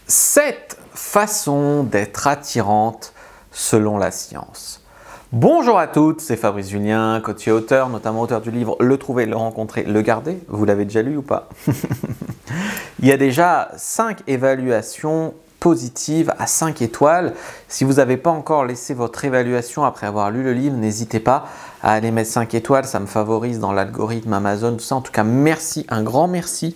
7 façons d'être attirante selon la science. Bonjour à toutes, c'est Fabrice Julien, coach et auteur, notamment auteur du livre Le trouver, le rencontrer, le garder. Vous l'avez déjà lu ou pas? Il y a déjà 5 évaluations positives à 5 étoiles. Si vous n'avez pas encore laissé votre évaluation après avoir lu le livre, n'hésitez pas à aller mettre 5 étoiles, ça me favorise dans l'algorithme Amazon, tout ça. En tout cas, merci, un grand merci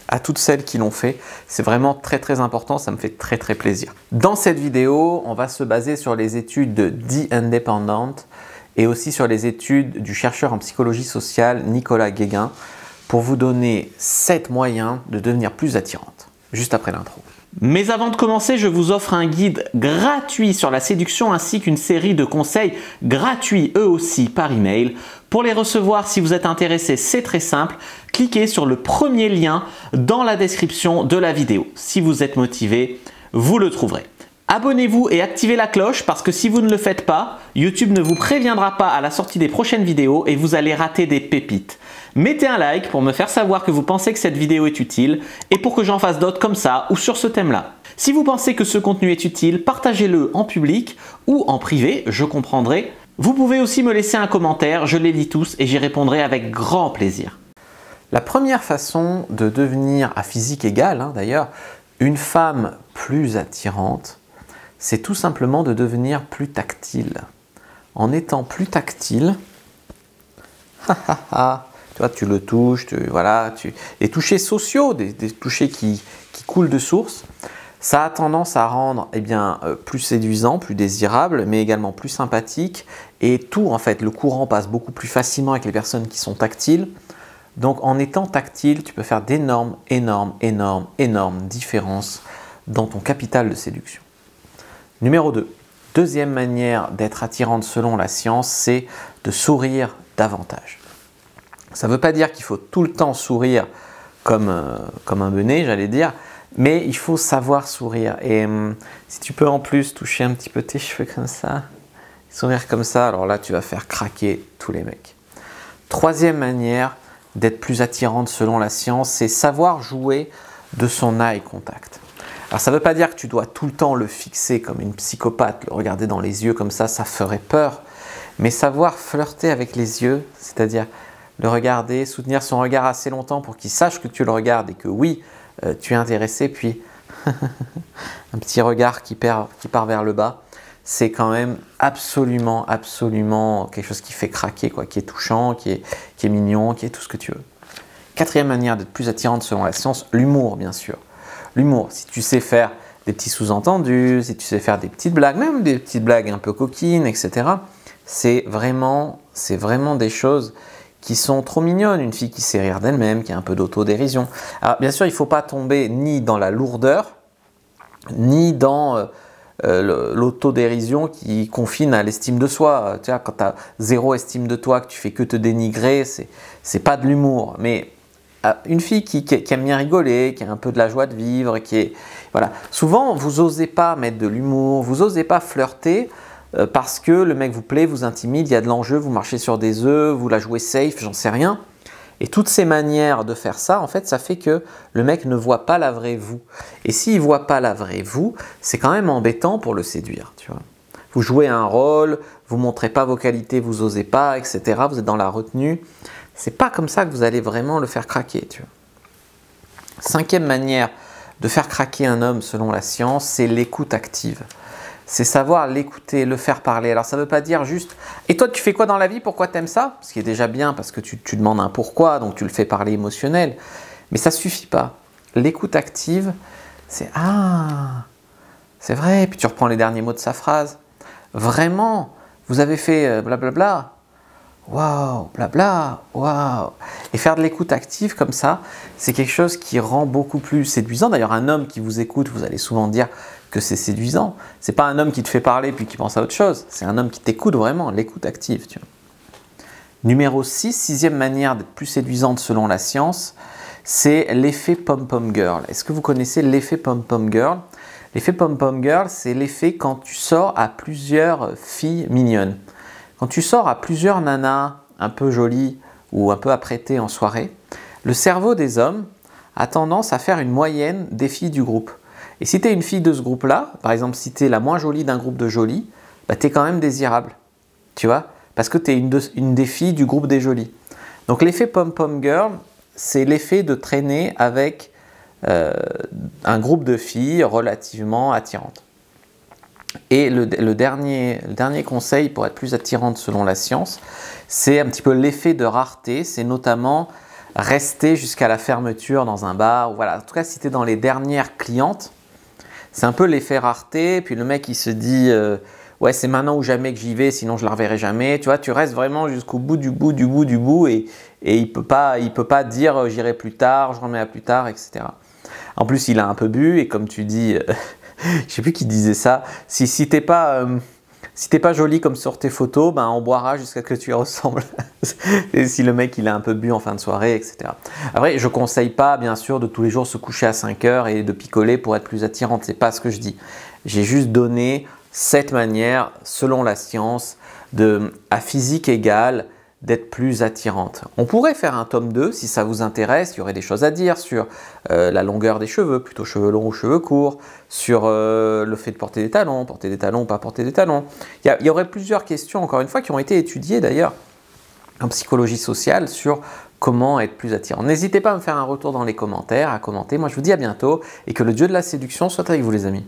à toutes celles qui l'ont fait. C'est vraiment très important, ça me fait très plaisir. Dans cette vidéo, on va se baser sur les études de The Independent et aussi sur les études du chercheur en psychologie sociale Nicolas Guéguin pour vous donner 7 moyens de devenir plus attirante, juste après l'intro. Mais avant de commencer, je vous offre un guide gratuit sur la séduction ainsi qu'une série de conseils gratuits eux aussi par email. Pour les recevoir, si vous êtes intéressé, c'est très simple. Cliquez sur le premier lien dans la description de la vidéo. Si vous êtes motivé, vous le trouverez. Abonnez-vous et activez la cloche parce que si vous ne le faites pas, YouTube ne vous préviendra pas à la sortie des prochaines vidéos et vous allez rater des pépites. Mettez un like pour me faire savoir que vous pensez que cette vidéo est utile et pour que j'en fasse d'autres comme ça ou sur ce thème-là. Si vous pensez que ce contenu est utile, partagez-le en public ou en privé, je comprendrai. Vous pouvez aussi me laisser un commentaire, je les lis tous et j'y répondrai avec grand plaisir. La première façon de devenir à physique égal, d'ailleurs, une femme plus attirante, c'est tout simplement de devenir plus tactile. En étant plus tactile, toi, tu le touches, des touchés sociaux, des touchés qui coulent de source, ça a tendance à rendre plus séduisant, plus désirable, mais également plus sympathique. Et tout, en fait, le courant passe beaucoup plus facilement avec les personnes qui sont tactiles. Donc, en étant tactile, tu peux faire d'énormes différences dans ton capital de séduction. Numéro 2. Deuxième manière d'être attirante selon la science, c'est de sourire davantage. Ça ne veut pas dire qu'il faut tout le temps sourire comme un benet, j'allais dire, mais il faut savoir sourire. Et si tu peux en plus toucher un petit peu tes cheveux comme ça, sourire comme ça, alors là tu vas faire craquer tous les mecs. Troisième manière d'être plus attirante selon la science, c'est savoir jouer de son eye contact. Alors ça ne veut pas dire que tu dois tout le temps le fixer comme une psychopathe, le regarder dans les yeux comme ça ferait peur, mais savoir flirter avec les yeux, c'est-à-dire le regarder, soutenir son regard assez longtemps pour qu'il sache que tu le regardes et que oui, tu es intéressé, puis un petit regard qui part vers le bas, c'est quand même absolument quelque chose qui fait craquer, qui est touchant, qui est mignon, qui est tout ce que tu veux. Quatrième manière d'être plus attirante selon la science, l'humour bien sûr. L'humour, si tu sais faire des petits sous-entendus, si tu sais faire des petites blagues, même des petites blagues un peu coquines, etc., c'est vraiment des choses qui sont trop mignonnes. Une fille qui sait rire d'elle-même, qui a un peu d'autodérision. Alors bien sûr, il ne faut pas tomber ni dans la lourdeur, ni dans l'autodérision qui confine à l'estime de soi. Tu vois, quand tu as zéro estime de toi, que tu fais que te dénigrer, c'est pas de l'humour. Mais une fille qui aime bien rigoler, qui a un peu de la joie de vivre, voilà. Souvent, vous n'osez pas mettre de l'humour, vous n'osez pas flirter parce que le mec vous plaît, vous intimide, il y a de l'enjeu, vous marchez sur des œufs, vous la jouez safe, j'en sais rien. Et toutes ces manières de faire ça, en fait, ça fait que le mec ne voit pas la vraie vous. Et s'il ne voit pas la vraie vous, c'est quand même embêtant pour le séduire, tu vois. Vous jouez un rôle, vous ne montrez pas vos qualités, vous n'osez pas, etc. Vous êtes dans la retenue. C'est pas comme ça que vous allez vraiment le faire craquer, tu vois. Cinquième manière de faire craquer un homme selon la science, c'est l'écoute active. C'est savoir l'écouter, le faire parler. Alors ça ne veut pas dire juste « Et toi, tu fais quoi dans la vie? Pourquoi tu aimes ça ?» Ce qui est déjà bien parce que tu demandes un pourquoi, donc tu le fais parler émotionnel. Mais ça ne suffit pas. L'écoute active, c'est « Ah, c'est vrai !» Puis tu reprends les derniers mots de sa phrase. « Vraiment, vous avez fait blablabla. Waouh, blabla, waouh !» Et faire de l'écoute active comme ça, c'est quelque chose qui rend beaucoup plus séduisant. D'ailleurs, un homme qui vous écoute, vous allez souvent dire que c'est séduisant. C'est pas un homme qui te fait parler puis qui pense à autre chose. C'est un homme qui t'écoute vraiment, l'écoute active. Tu vois. Numéro 6, sixième manière d'être plus séduisante selon la science, c'est l'effet pom-pom girl. Est-ce que vous connaissez l'effet pom-pom girl? L'effet pom-pom girl, c'est l'effet quand tu sors à plusieurs filles mignonnes. Quand tu sors à plusieurs nanas un peu jolies ou un peu apprêtées en soirée, le cerveau des hommes a tendance à faire une moyenne des filles du groupe. Et si tu es une fille de ce groupe-là, par exemple si tu es la moins jolie d'un groupe de jolies, bah, tu es quand même désirable, tu vois, parce que tu es une des filles du groupe des jolies. Donc l'effet pom-pom girl, c'est l'effet de traîner avec un groupe de filles relativement attirantes. Et le dernier conseil pour être plus attirante selon la science, c'est un petit peu l'effet de rareté, c'est notamment rester jusqu'à la fermeture dans un bar. Voilà. En tout cas, si tu es dans les dernières clientes, c'est un peu l'effet rareté, puis le mec il se dit ouais c'est maintenant ou jamais que j'y vais, sinon je la reverrai jamais. Tu vois, tu restes vraiment jusqu'au bout du bout et il peut pas dire j'irai plus tard, je remets à plus tard, etc. En plus il a un peu bu et comme tu dis, je sais plus qui disait ça, si t'es pas jolie comme sur tes photos, ben on boira jusqu'à ce que tu y ressembles. Et si le mec il a un peu bu en fin de soirée, etc. Après, je conseille pas bien sûr de tous les jours se coucher à 5 heures et de picoler pour être plus attirante, c'est pas ce que je dis. J'ai juste donné 7 manières, selon la science, à physique égale, d'être plus attirante. On pourrait faire un tome 2 si ça vous intéresse, il y aurait des choses à dire sur la longueur des cheveux, plutôt cheveux longs ou cheveux courts, sur le fait de porter des talons ou pas porter des talons. Il y aurait plusieurs questions, encore une fois, qui ont été étudiées d'ailleurs en psychologie sociale sur comment être plus attirant. N'hésitez pas à me faire un retour dans les commentaires, à commenter. Moi je vous dis à bientôt et que le dieu de la séduction soit avec vous les amis.